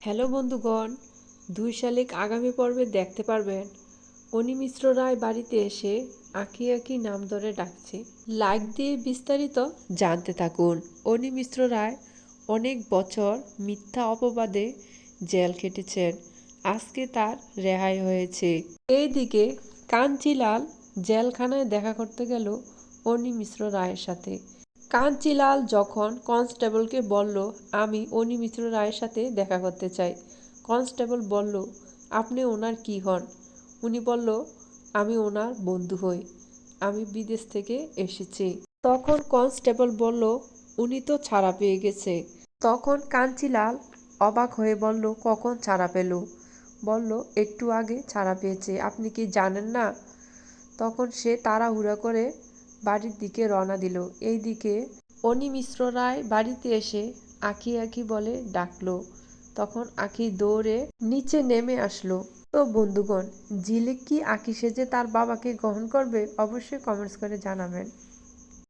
Hello বন্ধুগণ, ২ শালিক আগামী পর্বে দেখতে পারবেন অনি মিশ্র রায় বাড়িতে এসে আঁকি আঁকি নাম ধরে ডাকছে। লাইক দিয়ে বিস্তারিত জানতে থাকুন। অনি মিশ্র রায় অনেক বছর মিথ্যা অপবাদে জেল খেটেছেন, আজকে তার রেহাই হয়েছে। এইদিকে কাঞ্চিলাল জেলখানায় দেখা করতে গেল অনি মিশ্র রায়ের সাথে। কাঞ্চিলাল যখন কনস্টেবলকে বলল, আমি অনি মিশ্র রায়ের সাথে দেখা করতে চাই, কনস্টেবল বলল, আপনি ওনার কি হন? উনি বলল, আমি ওনার বন্ধু হই, আমি বিদেশ থেকে এসেছি। তখন কনস্টেবল বলল, উনি তো ছাড়া পেয়ে গেছে। তখন কাঞ্চিলাল অবাক হয়ে বলল, কখন ছাড়া পেল? বলল, একটু আগে ছাড়া পেয়েছে, আপনি কি জানেন না? তখন সে তাড়াহুড়া করে বাড়ির দিকে রওনা দিল। এইদিকে অনি মিশ্র রায় বাড়িতে এসে আঁকি আঁকি বলে ডাকলো। তখন আঁকি দৌড়ে নিচে নেমে আসলো। তো বন্ধুগণ, ঝিলিক কি আঁকি সেজে তার বাবাকে গ্রহণ করবে? অবশ্যই কমেন্টস করে জানাবেন।